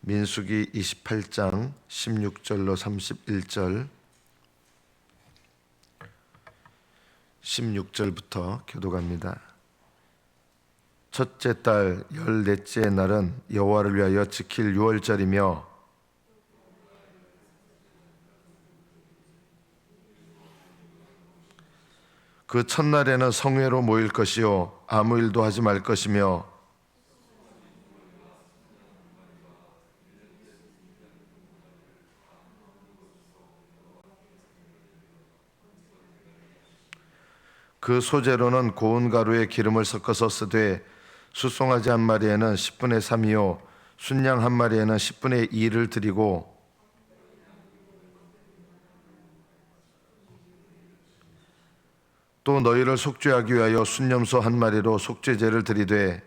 민수기 28장 16절로 31절, 16절부터 교독합니다. 첫째 달 14째 날은 여호와를 위하여 지킬 유월절이며 그 첫날에는 성회로 모일 것이요 아무 일도 하지 말 것이며 그 소재로는 고운 가루에 기름을 섞어서 쓰되 숫송아지 한 마리에는 10분의 3이요 순양 한 마리에는 10분의 2를 드리고 또 너희를 속죄하기 위하여 순염소 한 마리로 속죄제를 드리되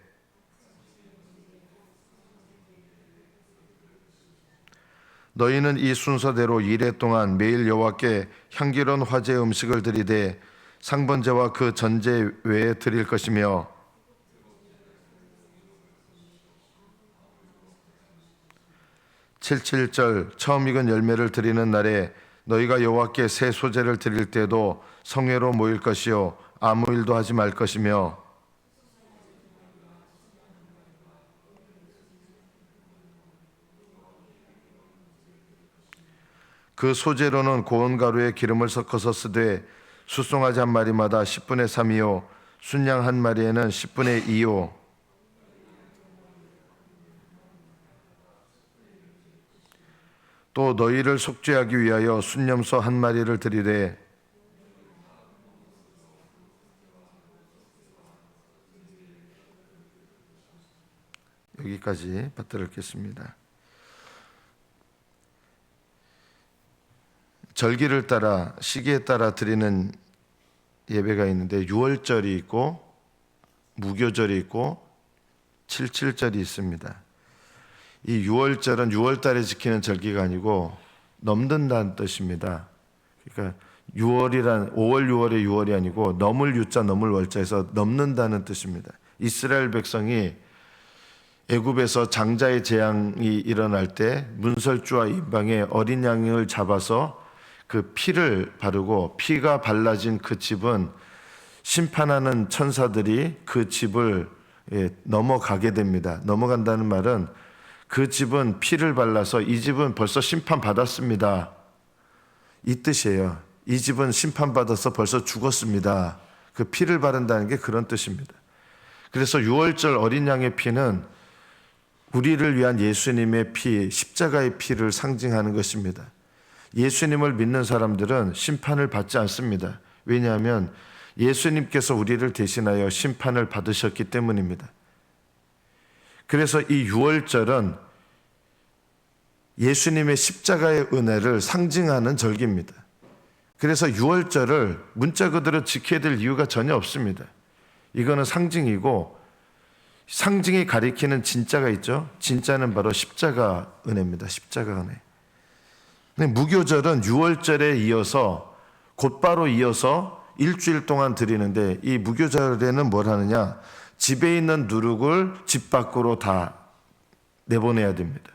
너희는 이 순서대로 이레 동안 매일 여호와께 향기로운 화제 음식을 드리되 상번제와 그 전제 외에 드릴 것이며 칠칠절 처음 익은 열매를 드리는 날에 너희가 여호와께 새 소제를 드릴 때도 성회로 모일 것이요 아무 일도 하지 말 것이며 그 소재로는 고운 가루에 기름을 섞어서 쓰되 숫송아지 한 마리마다 10분의 3이요 순양 한 마리에는 10분의 2요 또 너희를 속죄하기 위하여 순염소 한 마리를 드리되 여기까지 받들어 읽겠습니다. 절기를 따라 시기에 따라 드리는 예배가 있는데 유월절이 있고 무교절이 있고 칠칠절이 있습니다. 이 유월절은 6월달에 지키는 절기가 아니고 넘는다는 뜻입니다. 그러니까 5월 6월의 6월이 아니고 넘을 유자 넘을 월자에서 넘는다는 뜻입니다. 이스라엘 백성이 애굽에서 장자의 재앙이 일어날 때 문설주와 임방에 어린 양을 잡아서 그 피를 바르고 피가 발라진 그 집은 심판하는 천사들이 그 집을 넘어가게 됩니다. 넘어간다는 말은 그 집은 피를 발라서 이 집은 벌써 심판받았습니다. 이 뜻이에요. 이 집은 심판받아서 벌써 죽었습니다. 그 피를 바른다는 게 그런 뜻입니다. 그래서 유월절 어린 양의 피는 우리를 위한 예수님의 피, 십자가의 피를 상징하는 것입니다. 예수님을 믿는 사람들은 심판을 받지 않습니다. 왜냐하면 예수님께서 우리를 대신하여 심판을 받으셨기 때문입니다. 그래서 이 유월절은 예수님의 십자가의 은혜를 상징하는 절기입니다. 그래서 유월절을 문자 그대로 지켜야 될 이유가 전혀 없습니다. 이거는 상징이고 상징이 가리키는 진짜가 있죠. 진짜는 바로 십자가 은혜입니다. 십자가 은혜. 무교절은 유월절에 이어서 곧바로 이어서 일주일 동안 드리는데 이 무교절에는 뭘 하느냐? 집에 있는 누룩을 집 밖으로 다 내보내야 됩니다.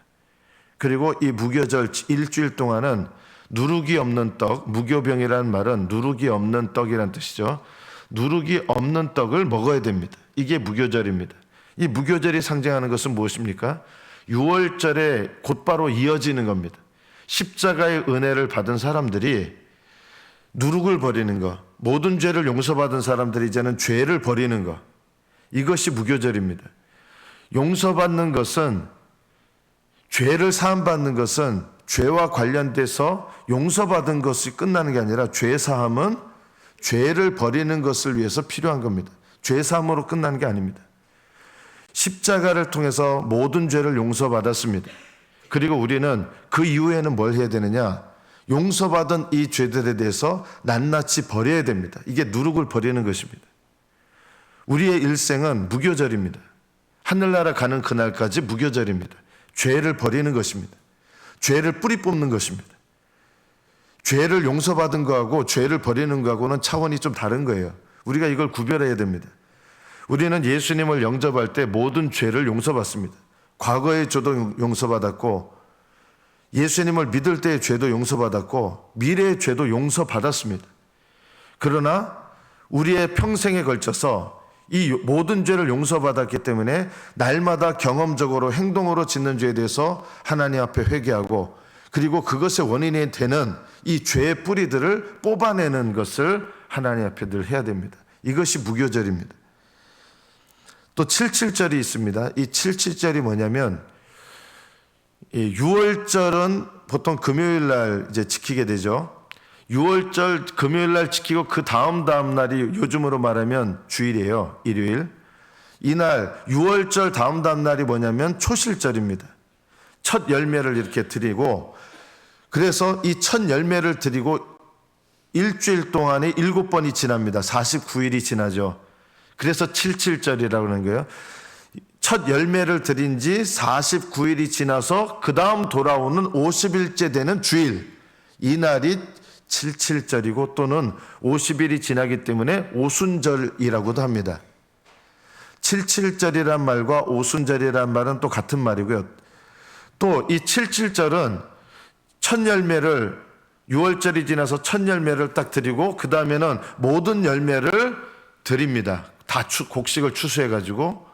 그리고 이 무교절 일주일 동안은 누룩이 없는 떡, 무교병이라는 말은 누룩이 없는 떡이라는 뜻이죠. 누룩이 없는 떡을 먹어야 됩니다. 이게 무교절입니다. 이 무교절이 상징하는 것은 무엇입니까? 유월절에 곧바로 이어지는 겁니다. 십자가의 은혜를 받은 사람들이 누룩을 버리는 것, 모든 죄를 용서받은 사람들이 이제는 죄를 버리는 것, 이것이 무교절입니다. 용서받는 것은, 죄를 사함받는 것은 죄와 관련돼서 용서받은 것이 끝나는 게 아니라 죄 사함은 죄를 버리는 것을 위해서 필요한 겁니다. 죄 사함으로 끝나는 게 아닙니다. 십자가를 통해서 모든 죄를 용서받았습니다. 그리고 우리는 그 이후에는 뭘 해야 되느냐? 용서받은 이 죄들에 대해서 낱낱이 버려야 됩니다. 이게 누룩을 버리는 것입니다. 우리의 일생은 무교절입니다. 하늘나라 가는 그날까지 무교절입니다. 죄를 버리는 것입니다. 죄를 뿌리 뽑는 것입니다. 죄를 용서받은 거하고 죄를 버리는 거하고는 차원이 좀 다른 거예요. 우리가 이걸 구별해야 됩니다. 우리는 예수님을 영접할 때 모든 죄를 용서받습니다. 과거의 죄도 용서받았고 예수님을 믿을 때의 죄도 용서받았고 미래의 죄도 용서받았습니다. 그러나 우리의 평생에 걸쳐서 이 모든 죄를 용서받았기 때문에 날마다 경험적으로 행동으로 짓는 죄에 대해서 하나님 앞에 회개하고 그리고 그것의 원인이 되는 이 죄의 뿌리들을 뽑아내는 것을 하나님 앞에 늘 해야 됩니다. 이것이 무교절입니다. 또 77절이 있습니다. 이 77절이 뭐냐면 이 6월절은 보통 금요일 날 이제 지키게 되죠. 6월절 금요일 날 지키고 그 다음 날이 요즘으로 말하면 주일이에요. 일요일. 이날 6월절 다음 날이 뭐냐면 초실절입니다. 첫 열매를 이렇게 드리고 그래서 이 첫 열매를 드리고 일주일 동안에 7번이 지납니다. 49일이 지나죠. 그래서 77절이라고 하는 거예요. 첫 열매를 드린 지 49일이 지나서 그 다음 돌아오는 50일째 되는 주일, 이날이 77절이고 또는 50일이 지나기 때문에 오순절이라고도 합니다. 77절이란 말과 오순절이란 말은 또 같은 말이고요. 또 이 77절은 첫 열매를 6월절이 지나서 첫 열매를 딱 드리고 그 다음에는 모든 열매를 드립니다. 다 곡식을 추수해가지고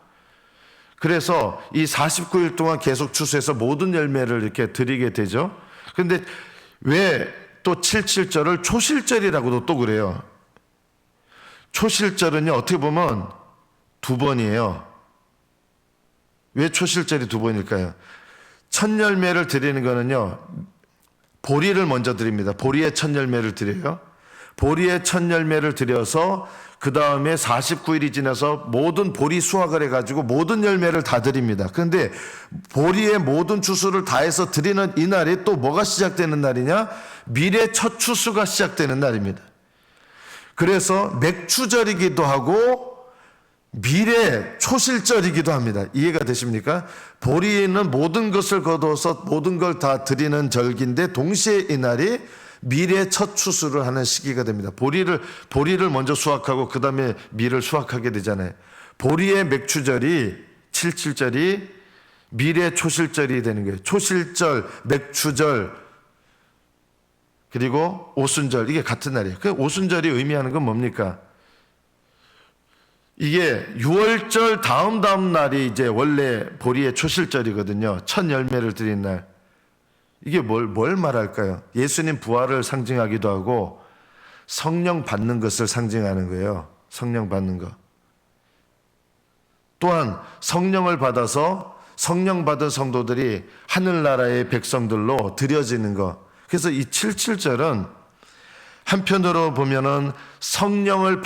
그래서 이 49일 동안 계속 추수해서 모든 열매를 이렇게 드리게 되죠. 그런데 왜 또 77절을 초실절이라고도 또 그래요. 초실절은요 어떻게 보면 2번이에요. 왜 초실절이 2번일까요? 첫 열매를 드리는 거는요 보리를 먼저 드립니다. 보리의 첫 열매를 드려요. 보리의 첫 열매를 드려서 그 다음에 49일이 지나서 모든 보리 수확을 해가지고 모든 열매를 다 드립니다. 그런데 보리의 모든 추수를 다 해서 드리는 이날이 또 뭐가 시작되는 날이냐? 미래 첫 추수가 시작되는 날입니다. 그래서 맥추절이기도 하고 미래 초실절이기도 합니다. 이해가 되십니까? 보리는 모든 것을 거두어서 모든 걸 다 드리는 절기인데 동시에 이날이 미래 첫 추수를 하는 시기가 됩니다. 보리를 먼저 수확하고 그 다음에 밀을 수확하게 되잖아요. 보리의 맥추절이 77절이 미래 초실절이 되는 거예요. 초실절, 맥추절 그리고 오순절 이게 같은 날이에요. 그 오순절이 의미하는 건 뭡니까? 이게 6월절 다음 날이 이제 원래 보리의 초실절이거든요. 첫 열매를 드린 날. 이게 뭘 말할까요? 예수님 부활을 상징하기도 하고 성령 받는 것을 상징하는 거예요. 성령 받는 거. 또한 성령을 받아서 성령 받은 성도들이 하늘나라의 백성들로 드려지는 거. 그래서 이 77절은 한편으로 보면은 성령을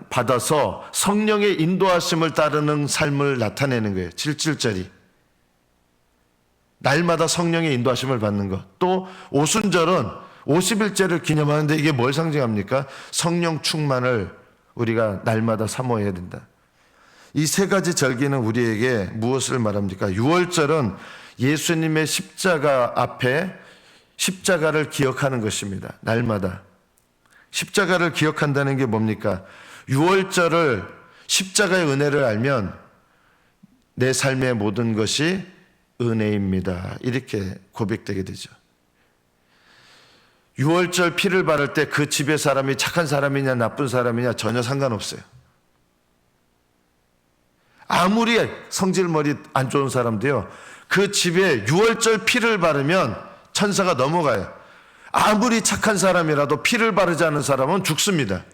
받아서 성령의 인도하심을 따르는 삶을 나타내는 거예요. 77절이. 날마다 성령의 인도하심을 받는 것. 또 오순절은 50일째를 기념하는데 이게 뭘 상징합니까? 성령 충만을 우리가 날마다 사모해야 된다. 이 세 가지 절기는 우리에게 무엇을 말합니까? 6월절은 예수님의 십자가 앞에 십자가를 기억하는 것입니다. 날마다. 십자가를 기억한다는 게 뭡니까? 6월절을 십자가의 은혜를 알면 내 삶의 모든 것이 은혜입니다. 이렇게 고백되게 되죠. 6월절 피를 바를 때 그 집의 사람이 착한 사람이냐 나쁜 사람이냐 전혀 상관없어요. 아무리 성질머리 안 좋은 사람도요. 그 집에 6월절 피를 바르면 천사가 넘어가요. 아무리 착한 사람이라도 피를 바르지 않은 사람은 죽습니다.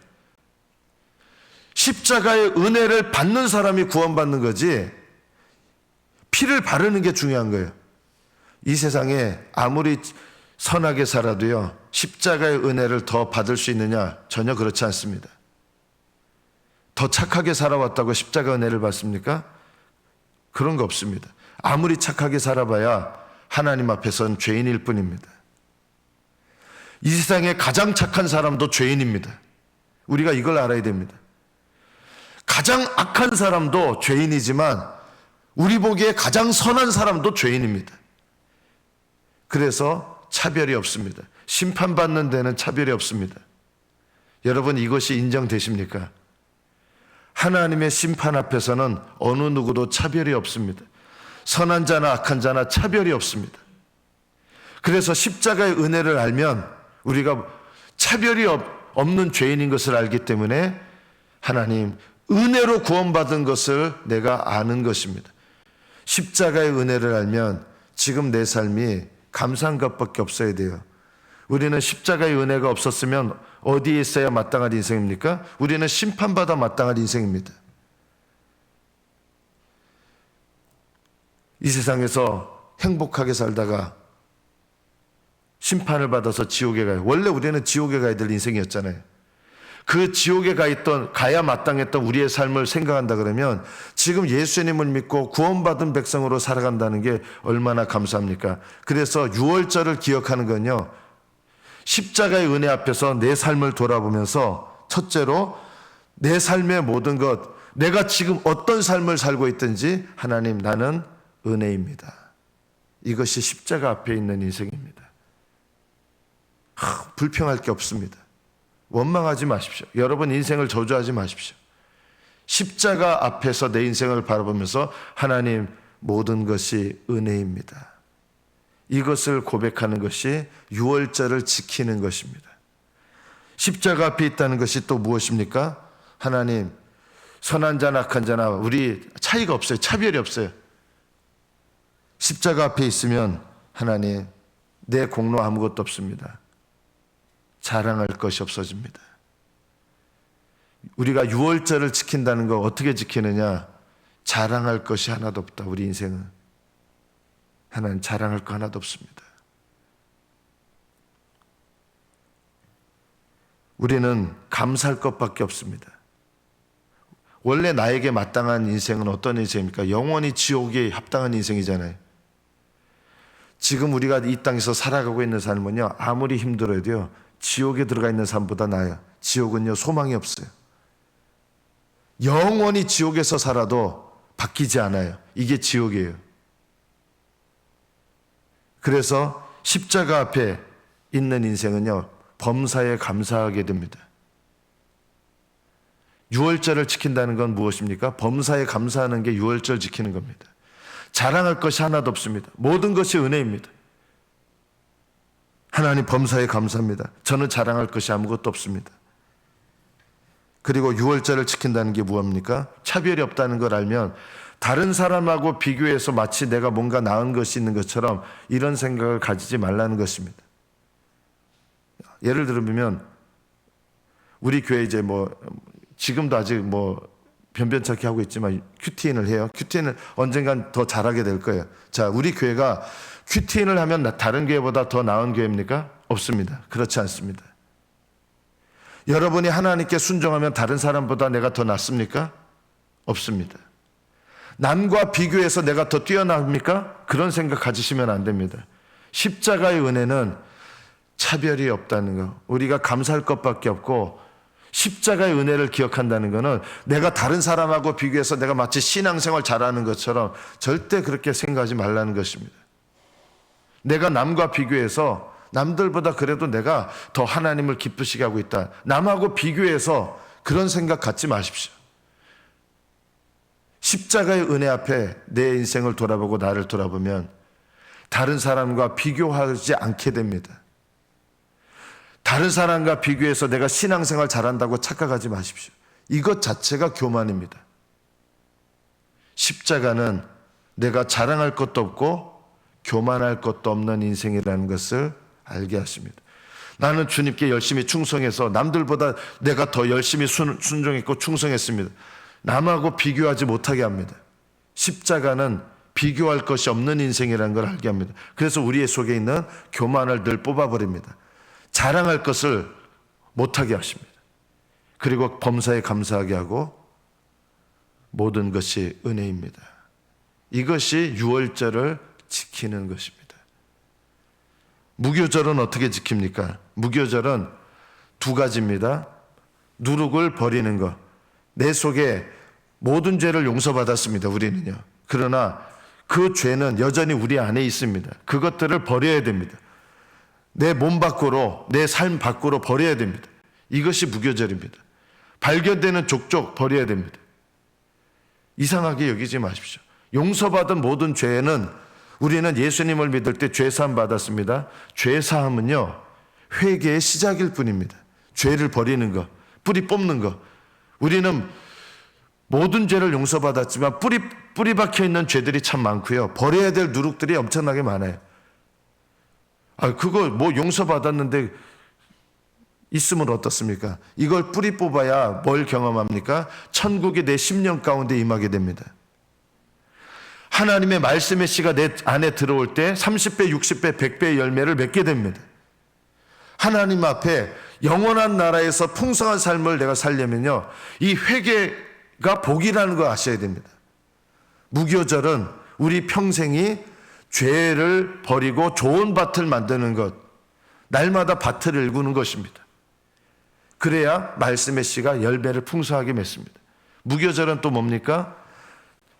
십자가의 은혜를 받는 사람이 구원받는 거지 피를 바르는 게 중요한 거예요. 이 세상에 아무리 선하게 살아도요 십자가의 은혜를 더 받을 수 있느냐? 전혀 그렇지 않습니다. 더 착하게 살아왔다고 십자가 은혜를 받습니까? 그런 거 없습니다. 아무리 착하게 살아봐야 하나님 앞에선 죄인일 뿐입니다. 이 세상에 가장 착한 사람도 죄인입니다. 우리가 이걸 알아야 됩니다. 가장 악한 사람도 죄인이지만 우리 보기에 가장 선한 사람도 죄인입니다. 그래서 차별이 없습니다. 심판받는 데는 차별이 없습니다. 여러분 이것이 인정되십니까? 하나님의 심판 앞에서는 어느 누구도 차별이 없습니다. 선한 자나 악한 자나 차별이 없습니다. 그래서 십자가의 은혜를 알면 우리가 차별이 없는 죄인인 것을 알기 때문에 하나님 은혜로 구원받은 것을 내가 아는 것입니다. 십자가의 은혜를 알면 지금 내 삶이 감사한 것밖에 없어야 돼요. 우리는 십자가의 은혜가 없었으면 어디에 있어야 마땅한 인생입니까? 우리는 심판받아 마땅한 인생입니다. 이 세상에서 행복하게 살다가 심판을 받아서 지옥에 가요. 원래 우리는 지옥에 가야 될 인생이었잖아요. 그 지옥에 가야 마땅했던 우리의 삶을 생각한다 그러면 지금 예수님을 믿고 구원받은 백성으로 살아간다는 게 얼마나 감사합니까? 그래서 유월절을 기억하는 건요, 십자가의 은혜 앞에서 내 삶을 돌아보면서 첫째로 내 삶의 모든 것, 내가 지금 어떤 삶을 살고 있든지 하나님 나는 은혜입니다. 이것이 십자가 앞에 있는 인생입니다. 불평할 게 없습니다. 원망하지 마십시오. 여러분 인생을 저주하지 마십시오. 십자가 앞에서 내 인생을 바라보면서 하나님 모든 것이 은혜입니다. 이것을 고백하는 것이 유월절을 지키는 것입니다. 십자가 앞에 있다는 것이 또 무엇입니까? 하나님 선한 자나 악한 자나 우리 차이가 없어요. 차별이 없어요. 십자가 앞에 있으면 하나님 내 공로 아무것도 없습니다. 자랑할 것이 없어집니다. 우리가 유월절을 지킨다는 거 어떻게 지키느냐? 자랑할 것이 하나도 없다. 우리 인생은 하나님 자랑할 거 하나도 없습니다. 우리는 감사할 것밖에 없습니다. 원래 나에게 마땅한 인생은 어떤 인생입니까? 영원히 지옥에 합당한 인생이잖아요. 지금 우리가 이 땅에서 살아가고 있는 삶은요, 아무리 힘들어도요 지옥에 들어가 있는 삶보다 나아요. 지옥은요 소망이 없어요. 영원히 지옥에서 살아도 바뀌지 않아요. 이게 지옥이에요. 그래서 십자가 앞에 있는 인생은요 범사에 감사하게 됩니다. 유월절을 지킨다는 건 무엇입니까? 범사에 감사하는 게 유월절 지키는 겁니다. 자랑할 것이 하나도 없습니다. 모든 것이 은혜입니다. 하나님 범사에 감사합니다. 저는 자랑할 것이 아무것도 없습니다. 그리고 유월절을 지킨다는 게 무엇입니까? 차별이 없다는 걸 알면 다른 사람하고 비교해서 마치 내가 뭔가 나은 것이 있는 것처럼 이런 생각을 가지지 말라는 것입니다. 예를 들면 우리 교회 이제 지금도 아직 변변찮게 하고 있지만 큐티인을 해요. 큐티인을 언젠간 더 잘하게 될 거예요. 자, 우리 교회가 큐티인을 하면 다른 교회보다 더 나은 교회입니까? 없습니다. 그렇지 않습니다. 여러분이 하나님께 순종하면 다른 사람보다 내가 더 낫습니까? 없습니다. 남과 비교해서 내가 더 뛰어납니까? 그런 생각 가지시면 안 됩니다. 십자가의 은혜는 차별이 없다는 거, 우리가 감사할 것밖에 없고, 십자가의 은혜를 기억한다는 것은 내가 다른 사람하고 비교해서 내가 마치 신앙생활 잘하는 것처럼 절대 그렇게 생각하지 말라는 것입니다. 내가 남과 비교해서 남들보다 그래도 내가 더 하나님을 기쁘시게 하고 있다, 남하고 비교해서 그런 생각 갖지 마십시오. 십자가의 은혜 앞에 내 인생을 돌아보고 나를 돌아보면 다른 사람과 비교하지 않게 됩니다. 다른 사람과 비교해서 내가 신앙생활 잘한다고 착각하지 마십시오. 이것 자체가 교만입니다. 십자가는 내가 자랑할 것도 없고 교만할 것도 없는 인생이라는 것을 알게 하십니다. 나는 주님께 열심히 충성해서 남들보다 내가 더 열심히 순종했고 충성했습니다. 남하고 비교하지 못하게 합니다. 십자가는 비교할 것이 없는 인생이라는 걸 알게 합니다. 그래서 우리의 속에 있는 교만을 늘 뽑아버립니다. 자랑할 것을 못하게 하십니다. 그리고 범사에 감사하게 하고 모든 것이 은혜입니다. 이것이 유월절을 지키는 것입니다. 무교절은 어떻게 지킵니까? 무교절은 두 가지입니다. 누룩을 버리는 것. 내 속에 모든 죄를 용서받았습니다. 우리는요. 그러나 그 죄는 여전히 우리 안에 있습니다. 그것들을 버려야 됩니다. 내 몸 밖으로, 내 삶 밖으로 버려야 됩니다. 이것이 무교절입니다. 발견되는 족족 버려야 됩니다. 이상하게 여기지 마십시오. 용서받은 모든 죄는 우리는 예수님을 믿을 때 죄사함 받았습니다. 죄사함은요, 회개의 시작일 뿐입니다. 죄를 버리는 것, 뿌리 뽑는 것. 우리는 모든 죄를 용서받았지만 뿌리 박혀 있는 죄들이 참 많고요. 버려야 될 누룩들이 엄청나게 많아요. 그거 뭐 용서받았는데 있으면 어떻습니까? 이걸 뿌리 뽑아야 뭘 경험합니까? 천국이 내 심령 가운데 임하게 됩니다. 하나님의 말씀의 씨가 내 안에 들어올 때 30배, 60배, 100배의 열매를 맺게 됩니다. 하나님 앞에 영원한 나라에서 풍성한 삶을 내가 살려면요, 이 회개가 복이라는 거 아셔야 됩니다. 무교절은 우리 평생이 죄를 버리고 좋은 밭을 만드는 것, 날마다 밭을 일구는 것입니다. 그래야 말씀의 씨가 열매를 풍성하게 맺습니다. 무교절은 또 뭡니까?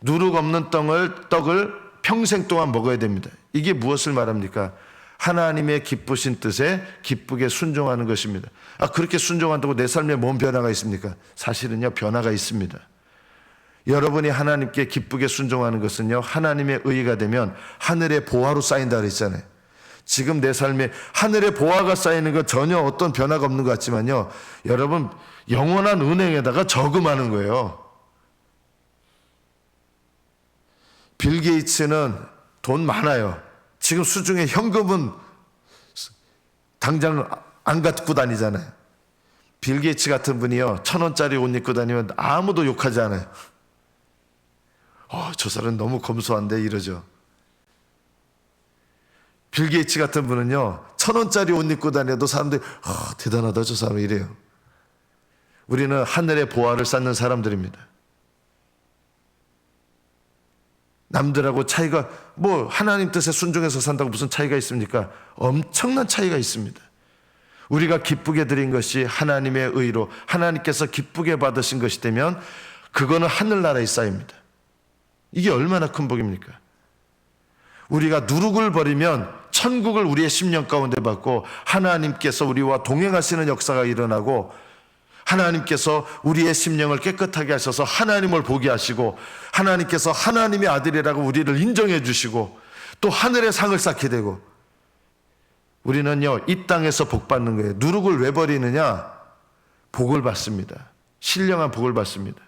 누룩 없는 떡을 평생 동안 먹어야 됩니다. 이게 무엇을 말합니까? 하나님의 기쁘신 뜻에 기쁘게 순종하는 것입니다. 그렇게 순종한다고 내 삶에 뭔 변화가 있습니까? 사실은요, 변화가 있습니다. 여러분이 하나님께 기쁘게 순종하는 것은요, 하나님의 의가 되면 하늘의 보화로 쌓인다 그랬잖아요. 지금 내 삶에 하늘의 보화가 쌓이는 건 전혀 어떤 변화가 없는 것 같지만요, 여러분, 영원한 은행에다가 저금하는 거예요. 빌 게이츠는 돈 많아요. 지금 수중에 현금은 당장 안 갖고 다니잖아요. 빌 게이츠 같은 분이요, 1,000원짜리 옷 입고 다니면 아무도 욕하지 않아요. 저 사람은 너무 검소한데 이러죠. 빌 게이츠 같은 분은요, 1,000원짜리 옷 입고 다녀도 사람들이 대단하다 저 사람 이래요. 우리는 하늘의 보화를 쌓는 사람들입니다. 남들하고 차이가, 하나님 뜻에 순종해서 산다고 무슨 차이가 있습니까? 엄청난 차이가 있습니다. 우리가 기쁘게 드린 것이 하나님의 의로 하나님께서 기쁘게 받으신 것이 되면 그거는 하늘나라에 쌓입니다. 이게 얼마나 큰 복입니까? 우리가 누룩을 버리면 천국을 우리의 심령 가운데 받고 하나님께서 우리와 동행하시는 역사가 일어나고 하나님께서 우리의 심령을 깨끗하게 하셔서 하나님을 보게 하시고 하나님께서 하나님의 아들이라고 우리를 인정해 주시고 또 하늘의 상을 쌓게 되고 우리는요, 이 땅에서 복 받는 거예요. 누룩을 왜 버리느냐? 복을 받습니다. 신령한 복을 받습니다.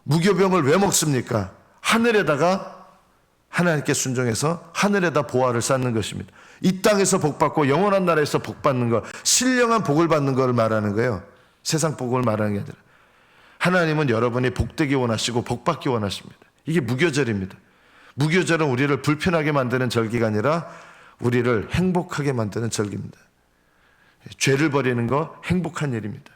무교병을 왜 먹습니까? 하늘에다가 하나님께 순종해서 하늘에다 보화를 쌓는 것입니다. 이 땅에서 복 받고 영원한 나라에서 복 받는 것, 신령한 복을 받는 걸 말하는 거예요. 세상 복을 말하는 게 아니라. 하나님은 여러분이 복되기 원하시고 복 받기 원하십니다. 이게 무교절입니다. 무교절은 우리를 불편하게 만드는 절기가 아니라 우리를 행복하게 만드는 절기입니다. 죄를 버리는 거 행복한 일입니다.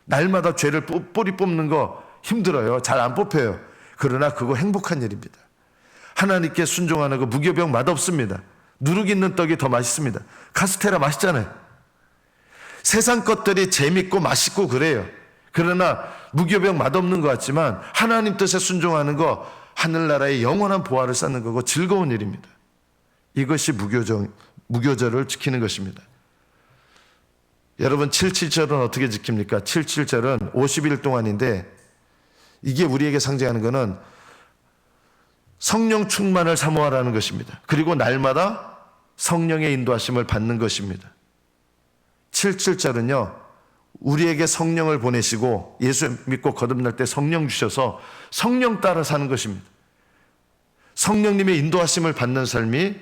날마다 죄를 뿌리 뽑는 거 힘들어요. 잘 안 뽑혀요. 그러나 그거 행복한 일입니다. 하나님께 순종하는 거 무교병 맛없습니다. 누룩 있는 떡이 더 맛있습니다. 카스테라 맛있잖아요. 세상 것들이 재밌고 맛있고 그래요. 그러나 무교병 맛없는 것 같지만 하나님 뜻에 순종하는 거 하늘나라의 영원한 보화를 쌓는 거고 즐거운 일입니다. 이것이 무교절을 지키는 것입니다. 여러분 77절은 어떻게 지킵니까? 77절은 50일 동안인데 이게 우리에게 상징하는 것은 성령 충만을 사모하라는 것입니다. 그리고 날마다 성령의 인도하심을 받는 것입니다. 77절은요, 우리에게 성령을 보내시고 예수 믿고 거듭날 때 성령 주셔서 성령 따라 사는 것입니다. 성령님의 인도하심을 받는 삶이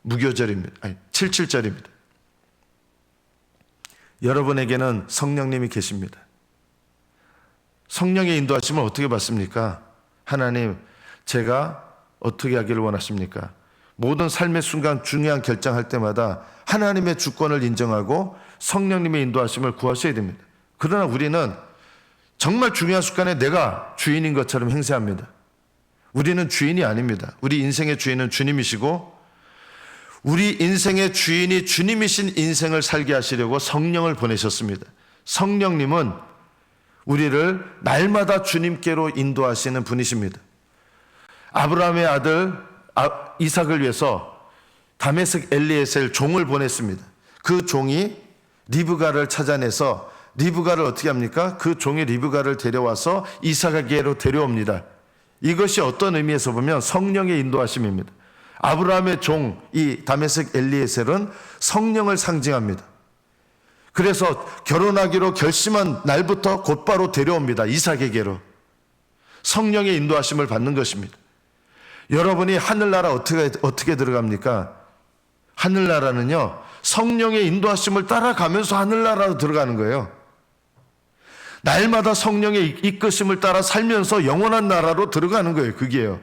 무교절입니다. 77절입니다. 여러분에게는 성령님이 계십니다. 성령의 인도하심을 어떻게 받습니까? 하나님, 제가 어떻게 하기를 원하십니까? 모든 삶의 순간 중요한 결정할 때마다 하나님의 주권을 인정하고 성령님의 인도하심을 구하셔야 됩니다. 그러나 우리는 정말 중요한 순간에 내가 주인인 것처럼 행세합니다. 우리는 주인이 아닙니다. 우리 인생의 주인은 주님이시고 우리 인생의 주인이 주님이신 인생을 살게 하시려고 성령을 보내셨습니다. 성령님은 우리를 날마다 주님께로 인도하시는 분이십니다. 아브라함의 아들 이삭을 위해서 다메섹 엘리에셀 종을 보냈습니다. 그 종이 리브가를 찾아내서 리브가를 어떻게 합니까? 그 종이 리브가를 데려와서 이삭에게로 데려옵니다. 이것이 어떤 의미에서 보면 성령의 인도하심입니다. 아브라함의 종 이 다메섹 엘리에셀은 성령을 상징합니다. 그래서 결혼하기로 결심한 날부터 곧바로 데려옵니다. 이삭에게로. 성령의 인도하심을 받는 것입니다. 여러분이 하늘나라 어떻게 들어갑니까? 하늘나라는요, 성령의 인도하심을 따라가면서 하늘나라로 들어가는 거예요. 날마다 성령의 이끄심을 따라 살면서 영원한 나라로 들어가는 거예요. 그게요.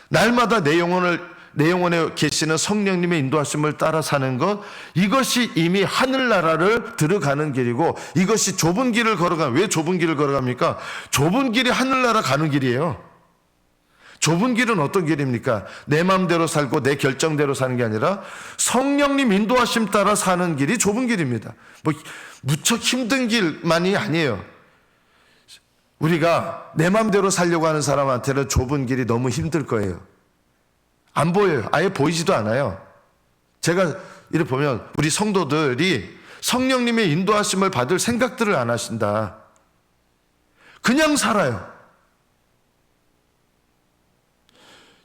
날마다 내 영혼에 계시는 성령님의 인도하심을 따라 사는 것, 이것이 이미 하늘나라를 들어가는 길이고, 이것이 좁은 길을 걸어가는, 왜 좁은 길을 걸어갑니까? 좁은 길이 하늘나라 가는 길이에요. 좁은 길은 어떤 길입니까? 내 마음대로 살고 내 결정대로 사는 게 아니라 성령님 인도하심 따라 사는 길이 좁은 길입니다. 뭐 무척 힘든 길만이 아니에요. 우리가 내 마음대로 살려고 하는 사람한테는 좁은 길이 너무 힘들 거예요. 안 보여요. 아예 보이지도 않아요. 제가 이렇게 보면 우리 성도들이 성령님의 인도하심을 받을 생각들을 안 하신다. 그냥 살아요.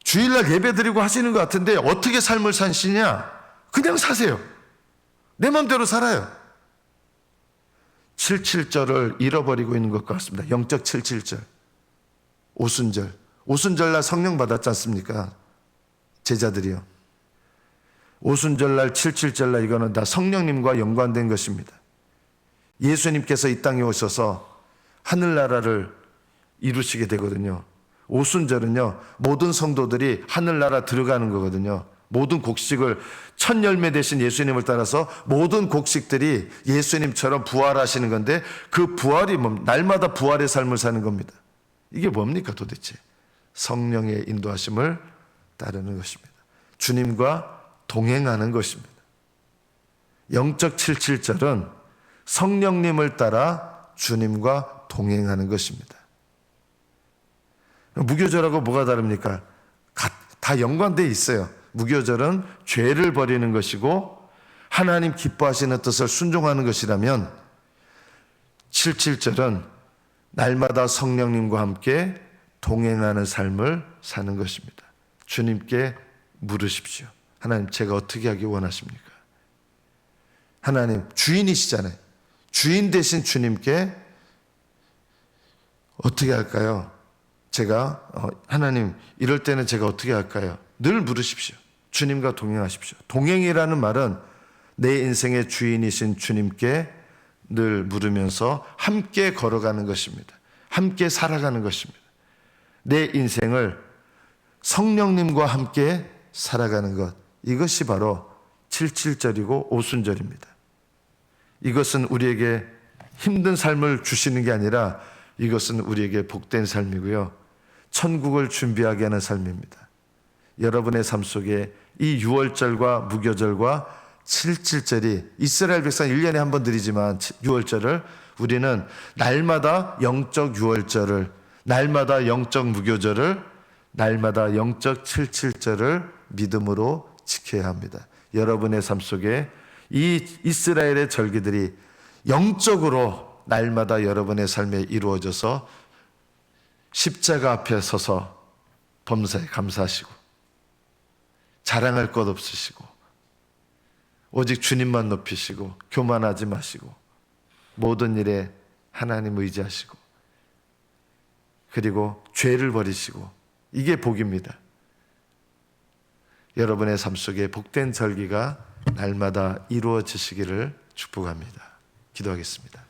주일날 예배 드리고 하시는 것 같은데 어떻게 삶을 사시냐? 그냥 사세요. 내 마음대로 살아요. 77절을 잃어버리고 있는 것 같습니다. 영적 77절. 오순절. 오순절날 성령 받았지 않습니까? 제자들이요. 오순절날 77절날 이거는 다 성령님과 연관된 것입니다. 예수님께서 이 땅에 오셔서 하늘나라를 이루시게 되거든요. 오순절은요, 모든 성도들이 하늘나라 들어가는 거거든요. 모든 곡식을, 첫 열매 되신 예수님을 따라서 모든 곡식들이 예수님처럼 부활하시는 건데, 그 부활이 날마다 부활의 삶을 사는 겁니다. 이게 뭡니까 도대체? 성령의 인도하심을 따르는 것입니다. 주님과 동행하는 것입니다. 영적 77절은 성령님을 따라 주님과 동행하는 것입니다. 무교절하고 뭐가 다릅니까? 다 연관되어 있어요. 무교절은 죄를 버리는 것이고 하나님 기뻐하시는 뜻을 순종하는 것이라면 77절은 날마다 성령님과 함께 동행하는 삶을 사는 것입니다. 주님께 물으십시오. 하나님, 제가 어떻게 하기 원하십니까? 하나님, 주인이시잖아요. 주인 되신 주님께 어떻게 할까요? 제가 하나님, 이럴 때는 제가 어떻게 할까요? 늘 물으십시오. 주님과 동행하십시오. 동행이라는 말은 내 인생의 주인이신 주님께 늘 물으면서 함께 걸어가는 것입니다. 함께 살아가는 것입니다. 내 인생을 성령님과 함께 살아가는 것, 이것이 바로 77절이고 오순절입니다. 이것은 우리에게 힘든 삶을 주시는 게 아니라 이것은 우리에게 복된 삶이고요, 천국을 준비하게 하는 삶입니다. 여러분의 삶 속에 이 유월절과 무교절과 77절이 이스라엘 백성 1년에 한 번 드리지만 유월절을 우리는 날마다 영적 유월절을, 날마다 영적 무교절을, 날마다 영적 77절을 믿음으로 지켜야 합니다. 여러분의 삶 속에 이 이스라엘의 절기들이 영적으로 날마다 여러분의 삶에 이루어져서 십자가 앞에 서서 범사에 감사하시고 자랑할 것 없으시고 오직 주님만 높이시고 교만하지 마시고 모든 일에 하나님 의지하시고 그리고 죄를 버리시고, 이게 복입니다. 여러분의 삶 속에 복된 절기가 날마다 이루어지시기를 축복합니다. 기도하겠습니다.